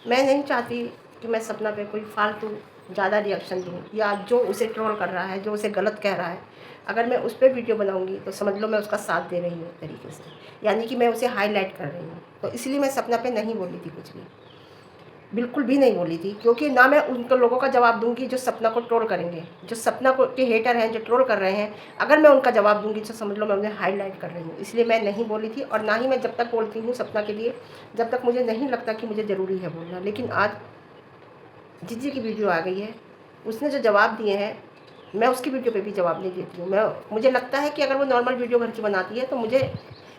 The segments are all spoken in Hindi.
मैं नहीं चाहती कि मैं सपना पे कोई फालतू ज़्यादा रिएक्शन दूँ, या जो उसे ट्रोल कर रहा है, जो उसे गलत कह रहा है, अगर मैं उस पे वीडियो बनाऊँगी तो समझ लो मैं उसका साथ दे रही हूँ एक तरीके से, यानी कि मैं उसे हाईलाइट कर रही हूँ। तो इसलिए मैं सपना पे नहीं बोली थी कुछ भी, बिल्कुल भी नहीं बोली थी, क्योंकि ना मैं उन लोगों का जवाब दूँगी जो सपना को ट्रोल करेंगे, जो सपना को के हेटर हैं, जो ट्रोल कर रहे हैं। अगर मैं उनका जवाब दूँगी तो समझ लो मैं उन्हें हाईलाइट कर रही हूँ। इसलिए मैं नहीं बोली थी, और ना ही मैं जब तक बोलती हूँ सपना के लिए, जब तक मुझे नहीं लगता कि मुझे ज़रूरी है बोलना। लेकिन आज जीजी की वीडियो आ गई है, उसने जो जवाब दिए हैं, मैं उसकी वीडियो पे भी जवाब नहीं देती हूँ। मुझे लगता है कि अगर वो नॉर्मल वीडियो घर की बनाती है तो मुझे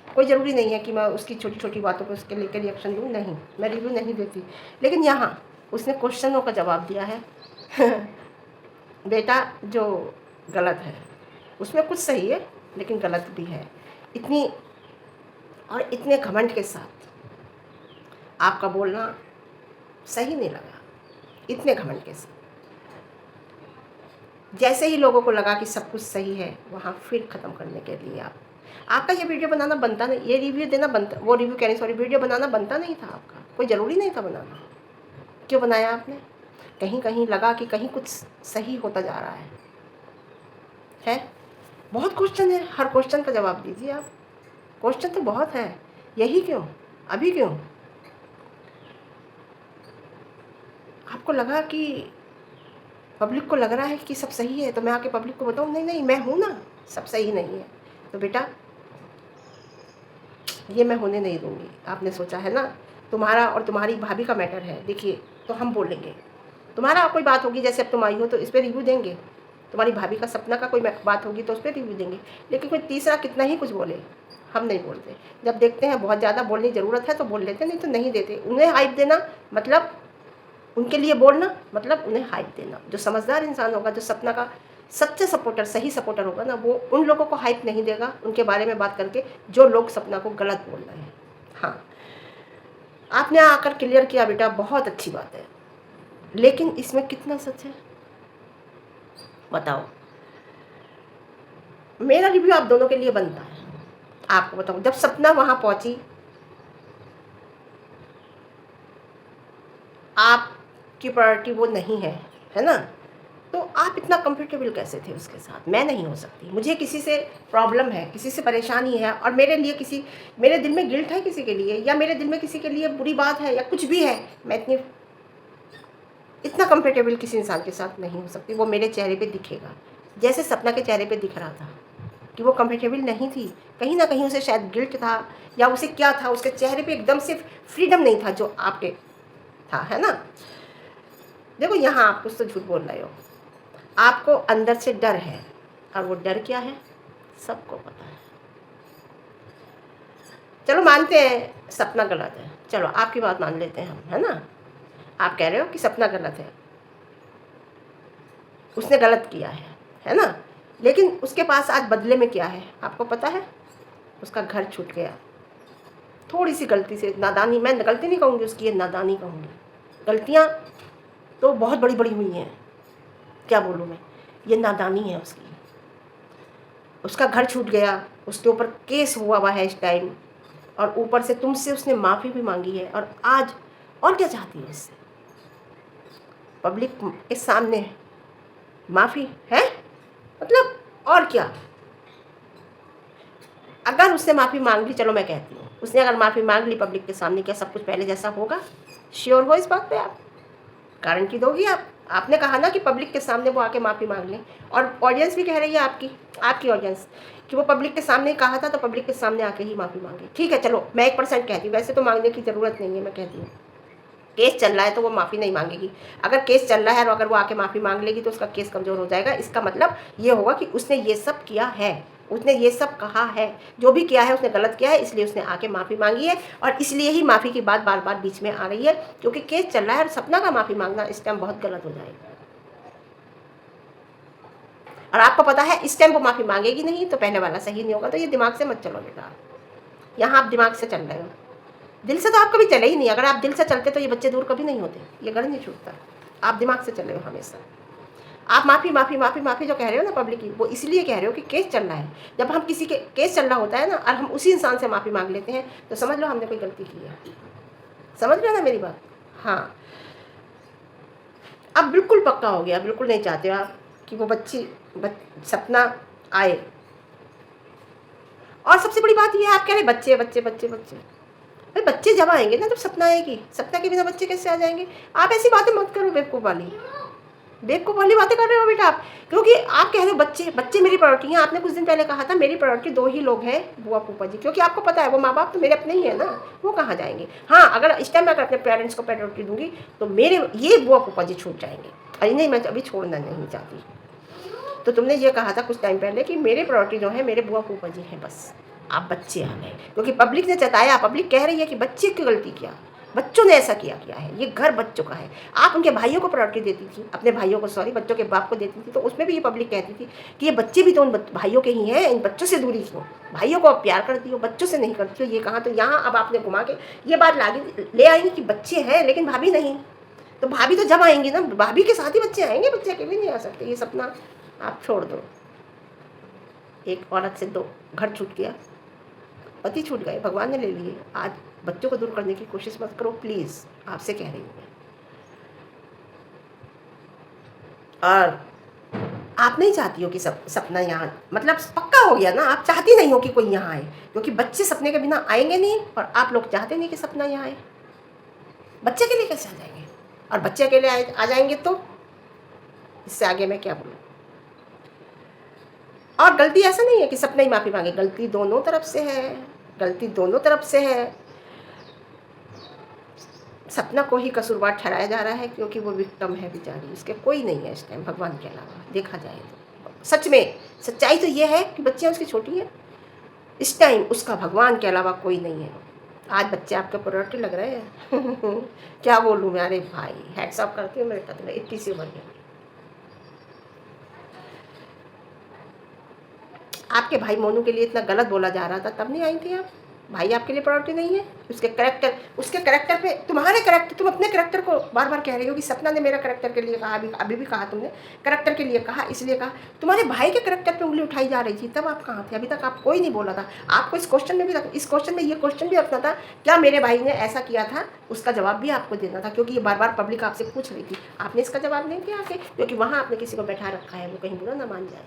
कोई ज़रूरी नहीं है कि मैं उसकी छोटी छोटी बातों पर उसके लेकर रिएक्शन दूँ। नहीं, मैं रिव्यू नहीं देती। लेकिन यहाँ उसने क्वेश्चनों का जवाब दिया है बेटा, जो गलत है उसमें कुछ सही है लेकिन गलत भी है। इतनी और इतने घमंड के साथ आपका बोलना सही नहीं लगा, इतने घमंड के साथ। जैसे ही लोगों को लगा कि सब कुछ सही है, वहाँ फिर ख़त्म करने के लिए आपका ये वीडियो बनाना बनता नहीं, ये रिव्यू देना बनता, वो रिव्यू कह रही सॉरी, वीडियो बनाना बनता नहीं था आपका, कोई ज़रूरी नहीं था बनाना। क्यों बनाया आपने? कहीं कहीं लगा कि कहीं कुछ सही होता जा रहा है? बहुत क्वेश्चन है, हर क्वेश्चन का जवाब दीजिए आप। क्वेश्चन तो बहुत है, यही क्यों, अभी क्यों? आपको लगा कि पब्लिक को लग रहा है कि सब सही है तो मैं आके पब्लिक को बताऊँ नहीं नहीं मैं हूँ ना, सब सही नहीं है। तो बेटा ये मैं होने नहीं दूँगी। आपने सोचा है ना, तुम्हारा और तुम्हारी भाभी का मैटर है, देखिए तो हम बोलेंगे। तुम्हारा कोई बात होगी, जैसे अब तुम आई हो तो इस पर रिव्यू देंगे, तुम्हारी भाभी का सपना का कोई बात होगी तो उस पर रिव्यू देंगे। लेकिन कोई तीसरा कितना ही कुछ बोले, हम नहीं बोलते। जब देखते हैं बहुत ज़्यादा बोलने की ज़रूरत है तो बोल लेते, नहीं तो नहीं देते। उन्हें हाइप देना मतलब, उनके लिए बोलना मतलब उन्हें हाइप देना। जो समझदार इंसान होगा, जो सपना का सच्चा सपोर्टर, सही सपोर्टर होगा ना, वो उन लोगों को हाइप नहीं देगा उनके बारे में बात करके जो लोग सपना को गलत बोल रहे हैं। हाँ, आपने आकर क्लियर किया बेटा, बहुत अच्छी बात है, लेकिन इसमें कितना सच है बताओ? मेरा रिव्यू आप दोनों के लिए बनता है। आपको बताऊं, जब सपना वहां पहुंची, आपकी प्रायोरिटी वो नहीं है ना, तो आप इतना कंफर्टेबल कैसे थे उसके साथ? मैं नहीं हो सकती, मुझे किसी से प्रॉब्लम है, किसी से परेशानी है, और मेरे लिए मेरे दिल में गिल्ट है किसी के लिए, या मेरे दिल में किसी के लिए बुरी बात है, या कुछ भी है, मैं इतना कंफर्टेबल किसी इंसान के साथ नहीं हो सकती। वो मेरे चेहरे पे दिखेगा, जैसे सपना के चेहरे पे दिख रहा था कि वो कंफर्टेबल नहीं थी। कहीं ना कहीं उसे शायद गिल्ट था, या उसे क्या था, उसके चेहरे पे एकदम से फ्रीडम नहीं था जो आपके था, है ना। देखो यहाँ आप कुछ तो झूठ बोल रहे हो, आपको अंदर से डर है, और वो डर क्या है सबको पता है। चलो मानते हैं सपना गलत है, चलो आपकी बात मान लेते हैं हम, है ना। आप कह रहे हो कि सपना गलत है, उसने गलत किया है ना। लेकिन उसके पास आज बदले में क्या है आपको पता है? उसका घर छूट गया, थोड़ी सी गलती से, नादानी, मैं गलती नहीं कहूँगी उसकी, ये नादानी कहूँगी। गलतियाँ तो बहुत बड़ी बड़ी हुई हैं, क्या बोलूँ मैं, ये नादानी है उसकी। उसका घर छूट गया, उसके ऊपर केस हुआ है इस टाइम, और ऊपर से तुमसे उसने माफ़ी भी मांगी है, और आज और क्या चाहती है इससे? पब्लिक के सामने माफ़ी है, मतलब और क्या? अगर उसने माफ़ी मांग ली, चलो मैं कहती हूँ, उसने अगर माफ़ी मांग ली पब्लिक के सामने, क्या सब कुछ पहले जैसा होगा? श्योर हो इस बात पे आप? गारंटी दोगी आप? आपने कहा ना कि पब्लिक के सामने वो आके माफ़ी मांग लें, और ऑडियंस भी कह रही है आपकी ऑडियंस कि वो पब्लिक के सामने कहा था तो पब्लिक के सामने आके ही माफ़ी मांगे। ठीक है, चलो मैं 1% कहती हूँ, वैसे तो मांगने की ज़रूरत नहीं है, मैं कहती हूँ केस चल रहा है तो वो माफ़ी नहीं मांगेगी। अगर केस चल रहा है और अगर वो आके माफ़ी मांग लेगी तो उसका केस कमज़ोर हो जाएगा। इसका मतलब ये होगा कि उसने ये सब किया है, उसने ये सब कहा है, जो भी किया है उसने गलत किया है, इसलिए उसने आके माफ़ी मांगी है, और इसलिए ही माफ़ी की बात बार बार बीच में आ रही है, क्योंकि केस चल रहा है। और सपना का माफ़ी मांगना इस टाइम बहुत गलत हो जाएगा, और आपको पता है इस टाइम वो माफ़ी मांगेगी नहीं तो पहले वाला सही नहीं होगा। तो ये दिमाग से मत चलो बेटा, यहाँ आप दिमाग से चल रहे हो, दिल से तो आप कभी चले ही नहीं। अगर आप दिल से चलते तो ये बच्चे दूर कभी नहीं होते, ये घर नहीं छूटता। आप दिमाग से चल रहे हो हमेशा। आप माफ़ी माफ़ी माफ़ी माफ़ी जो कह रहे हो ना पब्लिक की, वो इसलिए कह रहे हो कि केस चल रहा है। जब हम किसी के केस चल रहा होता है ना, और हम उसी इंसान से माफ़ी मांग लेते हैं, तो समझ लो हमने कोई गलती की है। समझ रहे हो ना मेरी बात? हाँ, अब बिल्कुल पक्का हो गया, बिल्कुल नहीं चाहते हो आप कि वो सपना आए। और सबसे बड़ी बात ये है, आप कह रहे बच्चे बच्चे बच्चे बच्चे, भाई बच्चे जब आएंगे ना तब सपना आएगी, सपना के बिना बच्चे कैसे आ जाएंगे? आप ऐसी बातें मत करो बेवकूफ़ वाली, बेवकूफ़ वाली बातें कर रहे हो बेटा आप, क्योंकि आप कह रहे हो बच्चे बच्चे मेरी प्रायोरिटी है। आपने कुछ दिन पहले कहा था मेरी प्रायोरिटी 2 ही लोग हैं, बुआ फूफा जी, क्योंकि आपको पता है वो माँ बाप तो मेरे अपने ही है ना, वो कहाँ जाएंगे। हाँ, अगर इस टाइम मैं अगर अपने पेरेंट्स को प्रायोरिटी दूंगी तो मेरे ये बुआ फूफा जी छूट जाएंगे। अरे नहीं, मैं अभी छोड़ना नहीं चाहती। तो तुमने ये कहा था कुछ टाइम पहले कि मेरे प्रायोरिटी जो है मेरे बुआ फूफा जी हैं बस। आप बच्चे आ गए, क्योंकि पब्लिक ने जताया, पब्लिक कह रही है कि बच्चे की गलती किया, बच्चों ने ऐसा किया है, ये घर बच्चों का है। आप उनके भाइयों को प्रायोरिटी देती थी, अपने भाइयों को, सॉरी, बच्चों के बाप को देती थी, तो उसमें भी ये पब्लिक कहती थी कि ये बच्चे भी तो उन भाइयों के ही हैं, इन बच्चों से दूरी क्यों, भाइयों को आप प्यार करती हो, बच्चों से नहीं करती हो। ये कहाँ, तो यहाँ अब आपने घुमा के ये बात ले आएंगी कि बच्चे हैं लेकिन भाभी नहीं। तो भाभी तो जब आएंगी ना, भाभी के साथ ही बच्चे आएंगे, बच्चे अकेले नहीं आ सकते। ये सपना आप छोड़ दो। एक औरत से 2 घर छूट गया, पति छूट गए, भगवान ने ले लिए। आज बच्चों को दूर करने की कोशिश मत करो प्लीज़, आपसे कह रही हूँ। और आप नहीं चाहती हो कि सपना यहाँ, मतलब पक्का हो गया ना, आप चाहती नहीं हो कि कोई यहाँ आए, क्योंकि बच्चे सपने के बिना आएंगे नहीं, और आप लोग चाहते नहीं कि सपना यहाँ आए। बच्चे के लिए कैसे आ जाएंगे? और बच्चे के लिए आ जाएंगे तो इससे आगे मैं क्या बोलूँ। और गलती ऐसा नहीं है कि सपना ही माफ़ी मांगे, गलती दोनों तरफ से है, गलती दोनों तरफ से है। सपना को ही कसूरवार ठहराया जा रहा है क्योंकि वो विक्टिम है बेचारी, उसके कोई नहीं है इस टाइम भगवान के अलावा, देखा जाए तो। सच में सच्चाई तो ये है कि बच्चियाँ उसकी छोटी हैं, इस टाइम उसका भगवान के अलावा कोई नहीं है। आज बच्चे आपके प्रायोरिटी लग रहे हैं क्या बोलूँ मैं, अरे भाई हैट्स ऑफ करती हूँ मेरे कदम, इतनी सी उम्र में आपके भाई मोनू के लिए इतना गलत बोला जा रहा था, तब नहीं आई थी आप? भाई आपके लिए प्रायोरिटी नहीं है? उसके कैरेक्टर पे, तुम्हारे कैरेक्टर, तुम अपने कैरेक्टर को बार बार कह रही हो कि सपना ने मेरा कैरेक्टर के लिए कहा, अभी भी कहा तुमने, कैरेक्टर के लिए कहा, इसलिए कहा। तुम्हारे भाई के कैरेक्टर पे उंगली उठाई जा रही थी, तब आप कहाँ थे? अभी तक आप कोई नहीं बोला था। आपको इस क्वेश्चन में भी इस क्वेश्चन में ये क्वेश्चन भी रखना था, क्या मेरे भाई ने ऐसा किया था? उसका जवाब भी आपको देना था, क्योंकि ये बार बार पब्लिक आपसे पूछ रही थी। आपने इसका जवाब नहीं दिया आके, क्योंकि वहाँ आपने किसी को बैठा रखा है, वो कहीं बुरा ना मान जाए।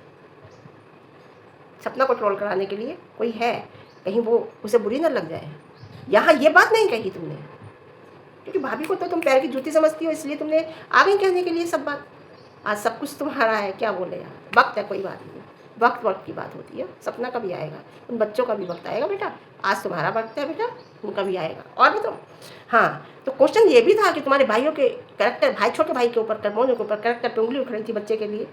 सपना को ट्रोल कराने के लिए कोई है, कहीं वो उसे बुरी ना लग जाए। यहाँ ये बात नहीं कही तुमने, क्योंकि भाभी को तो तुम पैर की जूती समझती हो, इसलिए तुमने आ गई कहने के लिए सब बात। आज सब कुछ तुम्हारा है, क्या बोले यार, वक्त है, कोई बात नहीं, वक्त की बात होती है। सपना कभी आएगा, उन बच्चों का भी वक्त आएगा बेटा, आज तुम्हारा वक्त है बेटा, उनका भी आएगा। और बताओ, हाँ, तो क्वेश्चन ये भी था कि तुम्हारे भाइयों के कैरेक्टर, छोटे भाई के ऊपर, मोनू के ऊपर कैरेक्टर पे उंगली उठ रही थी बच्चे के लिए,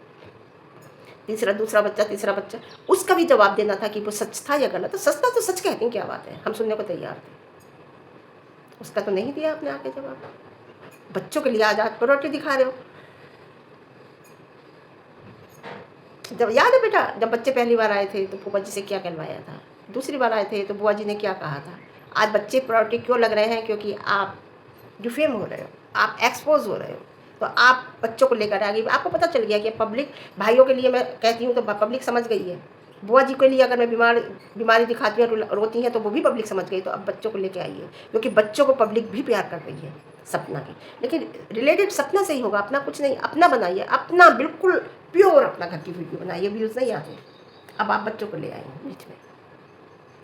दूसरा बच्चा, उसका भी जवाब देना था कि वो सच था या गलत। तो सच था तो सच कहते हैं, क्या बात है, हम सुनने को तैयार थे। उसका तो नहीं दिया आपने आके जवाब। बच्चों के लिए आज प्रायोरिटी दिखा रहे हो। जब याद है बेटा, जब बच्चे पहली बार आए थे तो फूफा जी से क्या कहलवाया था, दूसरी बार आए थे तो बुआ जी ने क्या कहा था। आज बच्चे प्रायोरिटी क्यों लग रहे हैं? क्योंकि आप डिफेम हो रहे हो, आप एक्सपोज हो रहे हो, तो आप बच्चों को लेकर आ गई। आपको पता चल गया कि पब्लिक, भाइयों के लिए मैं कहती हूँ तो पब्लिक समझ गई है, बुआ जी के लिए अगर मैं बीमारी दिखाती हूँ, रोती हैं, तो वो भी पब्लिक समझ गई। तो अब बच्चों को लेके आइए, क्योंकि बच्चों को पब्लिक भी प्यार कर रही है सपना की, लेकिन रिलेटेड सपना से ही होगा, अपना कुछ नहीं। अपना बनाइए, अपना बिल्कुल प्योर अपना घर की वीडियो बनाइए, व्यूज़ नहीं आते। अब आप बच्चों को ले आएंगे बीच में।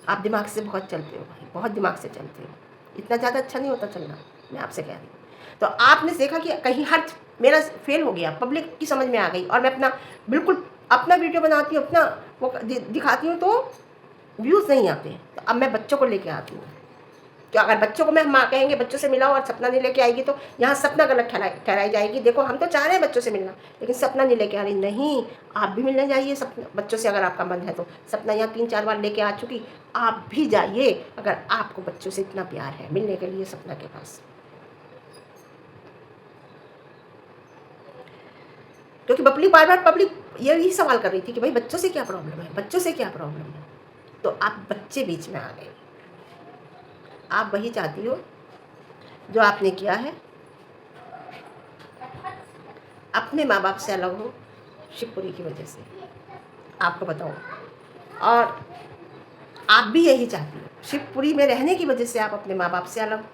आप दिमाग से बहुत चलते हो भाई, बहुत दिमाग से चलते हो, इतना ज़्यादा अच्छा नहीं होता चलना, मैं आपसे कह रही हूँ। तो आपने देखा कि कहीं हर मेरा फेल हो गया, पब्लिक की समझ में आ गई, और मैं अपना बिल्कुल अपना वीडियो बनाती हूँ, अपना वो दिखाती हूँ, तो व्यूज़ नहीं आते। तो अब मैं बच्चों को लेके आती हूँ, तो अगर बच्चों को मैं माँ कहेंगे बच्चों से मिलाओ और सपना नहीं लेके आएगी, तो यहाँ सपना गलत ठहराई जाएगी। देखो, हम तो चाह रहे हैं बच्चों से मिलना, लेकिन सपना नहीं लेके आ रही। नहीं, आप भी मिलने जाइए सपना बच्चों से, अगर आपका मन है तो। सपना यहाँ 3-4 बार लेके आ चुकी, आप भी जाइए अगर आपको बच्चों से इतना प्यार है, मिलने के लिए सपना के पास। क्योंकि पब्लिक यही सवाल कर रही थी कि भाई बच्चों से क्या प्रॉब्लम है, बच्चों से क्या प्रॉब्लम है। तो आप बच्चे बीच में आ गए। आप वही चाहती हो जो आपने किया है, अपने माँ बाप से अलग हो शिवपुरी की वजह से, आपको बताऊँ। और आप भी यही चाहती हो, शिवपुरी में रहने की वजह से आप अपने माँ बाप से अलग,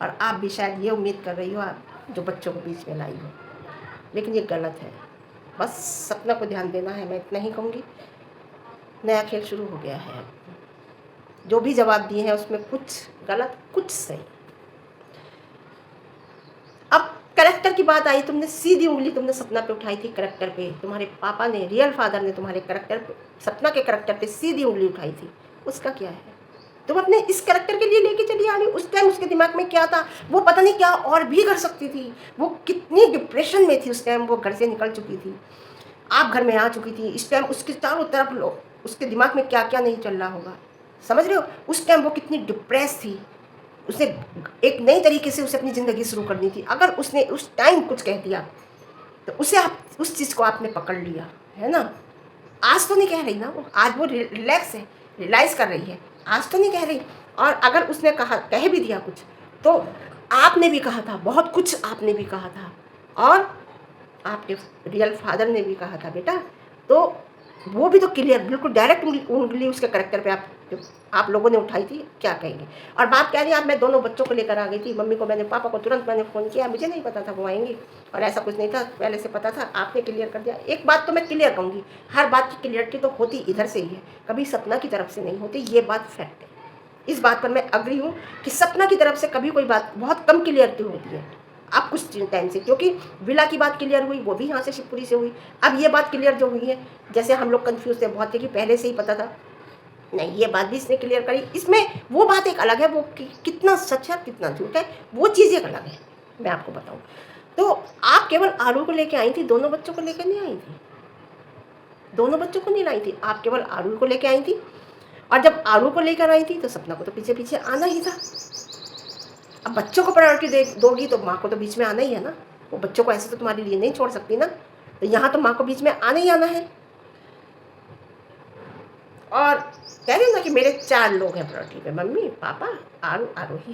और आप भी शायद ये उम्मीद कर रही हो आप जो बच्चों को बीच में लाई हो, लेकिन ये गलत है। बस सपना को ध्यान देना है, मैं इतना ही कहूँगी। नया खेल शुरू हो गया है। जो भी जवाब दिए हैं उसमें कुछ गलत कुछ सही। अब करेक्टर की बात आई, तुमने सीधी उंगली तुमने सपना पे उठाई थी, करेक्टर पे। तुम्हारे पापा ने, रियल फादर ने तुम्हारे करेक्टर पे, सपना के करेक्टर पे सीधी उंगली उठाई थी। उसका क्या है? तुम अपने इस करेक्टर के लिए लेके चली आ रही। उस टाइम उसके दिमाग में क्या था वो पता नहीं, क्या और भी कर सकती थी। वो कितनी डिप्रेशन में थी उस टाइम, वो घर से निकल चुकी थी, आप घर में आ चुकी थी। इस टाइम उसके चारों तरफ लोग, उसके दिमाग में क्या क्या नहीं चल रहा होगा, समझ रहे हो? उस टाइम वो कितनी डिप्रेस थी। उसे एक नई तरीके से उसे अपनी ज़िंदगी शुरू करनी थी। अगर उसने उस टाइम कुछ कह दिया तो उसे आप उस चीज़ को आपने पकड़ लिया, है ना? आज तो नहीं कह रही ना वो, आज वो रिलैक्स है, रियलाइज़ कर रही है, आज तो नहीं कह रही। और अगर उसने कह भी दिया कुछ तो आपने भी कहा था, बहुत कुछ आपने भी कहा था, और आपके रियल फादर ने भी कहा था बेटा। तो वो भी तो क्लियर, बिल्कुल डायरेक्ट उंगली उसके करेक्टर पे आप लोगों ने उठाई थी, क्या कहेंगे? और बात कह रही है आप, मैं दोनों बच्चों को लेकर आ गई थी, मम्मी को मैंने, पापा को तुरंत मैंने फ़ोन किया, मुझे नहीं पता था वो आएंगी, और ऐसा कुछ नहीं था, पहले से पता था, आपने क्लियर कर दिया। एक बात तो मैं क्लियर कहूँगी, हर बात की क्लियरिटी तो होती इधर से ही है, कभी सपना की तरफ से नहीं होती, ये बात फैक्ट है। इस बात पर मैं अग्री हूँ कि सपना की तरफ से कभी कोई बात, बहुत कम क्लियरिटी होती है अब कुछ टाइम से, क्योंकि विला की बात क्लियर हुई, वो भी यहाँ से शिवपुरी से हुई। अब ये बात क्लियर जो हुई है, जैसे हम लोग कंफ्यूज थे बहुत थे कि पहले से ही पता था, नहीं, ये बात भी इसने क्लियर करी। इसमें वो बात एक अलग है, वो कितना सच है कितना झूठ है, वो चीज़ एक अलग है, मैं आपको बताऊँ। तो आप केवल आरू को लेके आई थी, दोनों बच्चों को लेकर नहीं आई थी, दोनों बच्चों को नहीं लाई थी, आप केवल आरू को लेके आई थी। और जब आरू को लेकर आई थी तो सपना को तो पीछे पीछे आना ही था। अब बच्चों को प्रायोरिटी दे दोगी तो माँ को तो बीच में आना ही है ना, वो बच्चों को ऐसे तो तुम्हारे लिए नहीं छोड़ सकती ना, तो यहाँ तो माँ को बीच में आना ही आना है। और कह रही ना कि मेरे 4 लोग हैं प्रायोरिटी पे, मम्मी, पापा, आरू, आरोही।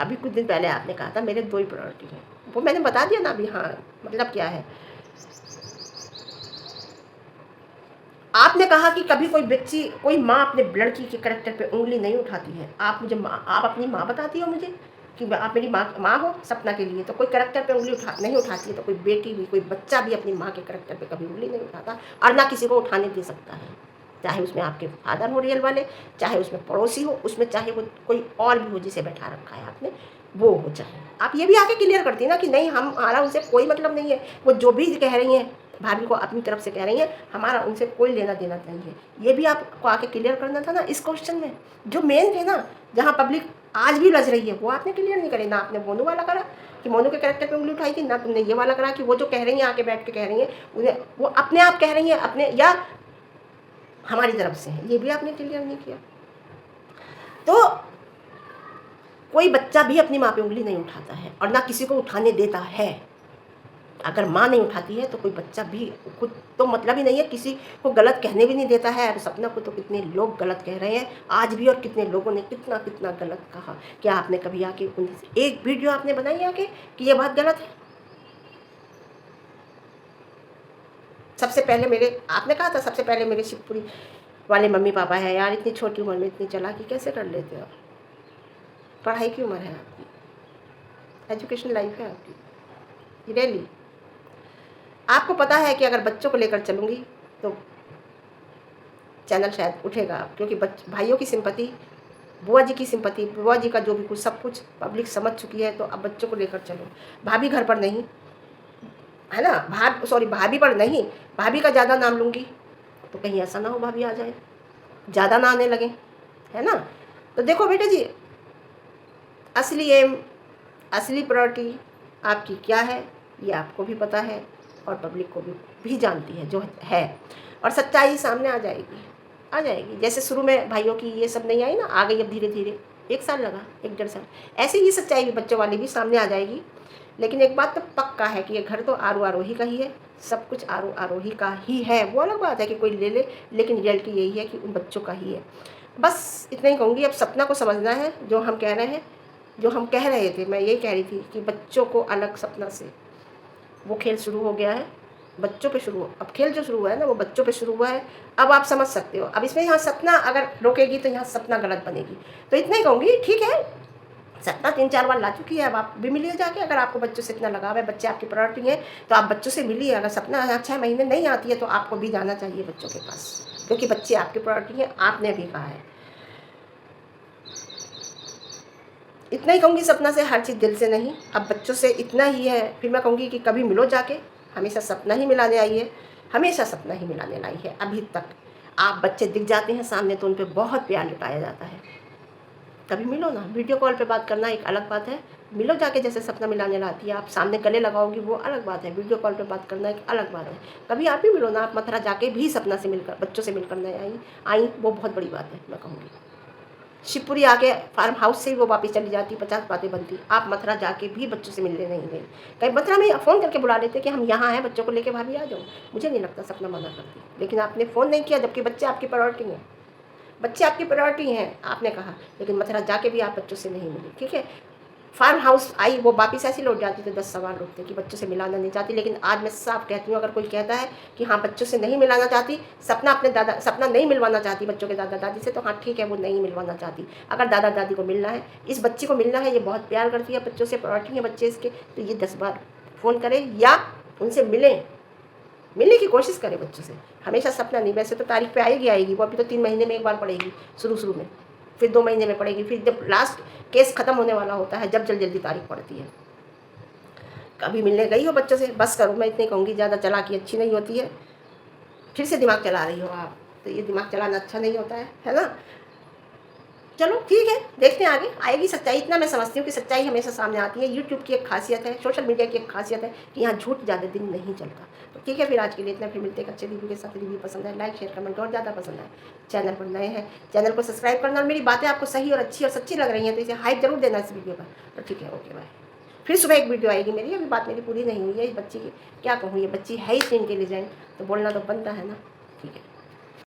अभी कुछ दिन पहले आपने कहा था मेरे 2 ही प्रायोरिटी हैं, वो मैंने बता दिया ना अभी। हाँ, मतलब क्या है, आपने कहा कि कभी कोई बच्ची, कोई माँ अपने लड़की के करैक्टर पे उंगली नहीं उठाती है। आप मुझे माँ, आप अपनी माँ बताती हो मुझे कि आप मेरी माँ हो सपना के लिए, तो कोई करैक्टर पे उंगली नहीं उठाती है, तो कोई बेटी भी, कोई बच्चा भी अपनी माँ के करैक्टर पे कभी उंगली नहीं उठाता, और ना किसी को उठाने दे सकता है, चाहे उसमें आपके फादर हो रियल वाले, चाहे उसमें पड़ोसी हो, उसमें चाहे वो कोई और भी हो जिसे बैठा रखा है आपने, वो हो। चाहे आप ये भी आके क्लियर करती ना कि नहीं, हमारा उनसे कोई मतलब नहीं है, वो जो भी कह रही हैं भाभी को अपनी तरफ से कह रही हैं, हमारा उनसे कोई लेना देना नहीं है। ये भी आपको आके क्लियर करना था ना इस क्वेश्चन में, जो मेन थे ना, जहाँ पब्लिक आज भी लज रही है, वो आपने क्लियर नहीं करे ना। आपने मोनू वाला करा कि मोनू के कैरेक्टर पे उंगली उठाई थी, ना तुमने ये वाला करा कि वो जो कह रही हैं आके बैठ के कह रही हैं उन्हें वो अपने आप कह रही हैं अपने, या हमारी तरफ से है, ये भी आपने क्लियर नहीं किया। तो कोई बच्चा भी अपनी माँ पे उंगली नहीं उठाता है और ना किसी को उठाने देता है। अगर माँ नहीं उठाती है तो कोई बच्चा भी, खुद तो मतलब ही नहीं है, किसी को गलत कहने भी नहीं देता है। और सपना को तो कितने लोग गलत कह रहे हैं आज भी, और कितने लोगों ने कितना कितना गलत कहा। क्या आपने कभी आके उनसे एक वीडियो आपने बनाई आके कि ये बात गलत है? सबसे पहले मेरे, आपने कहा था सबसे पहले मेरे शिवपुरी वाले मम्मी पापा है। यार इतनी छोटी उम्र में इतनी चालाकी कैसे कर लेते हो? पढ़ाई की उम्र है आपकी, एजुकेशन लाइफ है आपकी, रियली। आपको पता है कि अगर बच्चों को लेकर चलूँगी तो चैनल शायद उठेगा, क्योंकि भाइयों की सिंपैथी, बुआ जी की सिंपैथी, बुआ जी का जो भी कुछ सब कुछ पब्लिक समझ चुकी है। तो अब बच्चों को लेकर चलो, भाभी घर पर नहीं है ना, भाभी पर नहीं, भाभी का ज़्यादा नाम लूँगी तो कहीं ऐसा ना हो भाभी आ जाए, ज़्यादा ना आने लगे, है ना। तो देखो बेटा जी, असली एम, असली प्रायोरिटी आपकी क्या है ये आपको भी पता है, और पब्लिक को भी जानती है जो है, और सच्चाई सामने आ जाएगी, आ जाएगी। जैसे शुरू में भाइयों की ये सब नहीं आई ना, आ गई अब धीरे धीरे, 1 साल लगा, 1 डेढ़ साल, ऐसे ही सच्चाई भी बच्चों वाली भी सामने आ जाएगी। लेकिन एक बात तो पक्का है कि ये घर तो आरू आरोही का ही है, सब कुछ आरू आरोही का ही है। वो अलग बात है कि कोई ले ले, लेकिन रियलिटी यही है कि उन बच्चों का ही है। बस इतना ही कहूँगी। अब सपना को समझना है जो हम कह रहे हैं, जो हम कह रहे थे, मैं यही कह रही थी कि बच्चों को अलग, सपना से वो खेल शुरू हो गया है। बच्चों पे शुरू, अब खेल जो शुरू हुआ है ना वो बच्चों पे शुरू हुआ है। अब आप समझ सकते हो। अब इसमें यहाँ सपना अगर रोकेगी तो यहाँ सपना गलत बनेगी। तो इतना ही कहूँगी, ठीक है, सपना 3-4 बार ला चुकी है, अब आप भी मिलिए जाके। अगर आपको बच्चों से इतना लगाव है, बच्चे आपकी प्रायोरिटी है, तो आप बच्चों से मिलिए। अगर सपना 6 महीने नहीं आती है तो आपको भी जाना चाहिए बच्चों के पास, क्योंकि बच्चे आपकी प्रायोरिटी है, आपने भी कहा है। इतना ही कहूँगी सपना से, हर चीज़ दिल से नहीं। अब बच्चों से इतना ही है। फिर मैं कहूँगी कि कभी मिलो जाके, हमेशा सपना ही मिलाने आई है, हमेशा सपना ही मिलाने लाई है अभी तक। आप बच्चे दिख जाते हैं सामने तो उन पर बहुत प्यार लुटाया जाता है। कभी मिलो ना, वीडियो कॉल पे बात करना एक अलग बात है, मिलो जाके जैसे सपना मिलाने लाती है। आप सामने गले लगाओगी वो अलग बात है, वीडियो कॉल पे बात करना एक अलग बात है। कभी आप भी मिलो ना, आप मथुरा जाके भी सपना से मिलकर, बच्चों से मिलकर नहीं आई, वो बहुत बड़ी बात है। मैं कहूँगी शिवपुरी आके फार्म हाउस से ही वो वापस चली जाती, 50 बातें बनती। आप मथुरा जाके भी बच्चों से मिलने नहीं गई। कहीं मथुरा में फ़ोन करके बुला लेते कि हम यहाँ हैं, बच्चों को लेके भाभी आ जाओ। मुझे नहीं लगता सपना मना करती, लेकिन आपने फ़ोन नहीं किया, जबकि बच्चे आपकी प्रायोरिटी हैं। बच्चे आपकी प्रायोरिटी हैं, आपने कहा, लेकिन मथुरा जाके भी आप बच्चों से नहीं मिली। ठीक है, फार्म हाउस आई, वो वापस ऐसे लौट जाती तो 10 सवाल उठते कि बच्चों से मिलाना नहीं चाहती। लेकिन आज मैं साफ कहती हूँ, अगर कोई कहता है कि हाँ बच्चों से नहीं मिलाना चाहती, सपना नहीं मिलवाना चाहती बच्चों के दादा दादी से, तो हाँ ठीक है, वो नहीं मिलवाना चाहती। अगर दादा दादी को मिलना है, इस बच्ची को मिलना है, ये बहुत प्यार करती है बच्चों से, प्रायोरिटी है बच्चे इसके, तो ये 10 बार फ़ोन करें या उनसे मिलने की कोशिश करें बच्चों से। हमेशा सपना नहीं, वैसे तो तारीख पे आएगी वो अभी तो 3 महीने में एक बार पड़ेगी शुरू में, फिर 2 महीने में पड़ेगी, फिर जब लास्ट केस ख़त्म होने वाला होता है, जब जल्दी तारीख पड़ती है। कभी मिलने गई हो बच्चों से? बस करो, मैं इतनी कहूँगी, ज़्यादा चालाकी अच्छी नहीं होती है। फिर से दिमाग चला रही हो आप, तो ये दिमाग चलाना अच्छा नहीं होता है ना। चलो ठीक है, देखते हैं आगे आएगी सच्चाई। इतना मैं समझती हूँ कि सच्चाई हमेशा सामने आती है। यूट्यूब की एक खासियत है, सोशल मीडिया की एक खासियत है कि यहाँ झूठ ज़्यादा दिन नहीं चलता। तो ठीक है, फिर आज के लिए इतना। फिर मिलते हैं अच्छे रिव्यू के साथ। रिव्यू पसंद है लाइक शेयर कमेंट, और ज़्यादा पसंद है चैनल पर नए हैं चैनल को सब्सक्राइब करना, और मेरी बातें आपको सही और अच्छी और सच्ची लग रही हैं तो इसे हाइप जरूर देना इस वीडियो पर। तो ठीक है, ओके बाय। फिर सुबह एक वीडियो आएगी मेरी, अभी बात मेरी पूरी नहीं हुई है। इस बच्ची की क्या कहूँ, ये बच्ची है ही स्क्रीन के लिए जाए तो बोलना तो बनता है ना। ठीक है।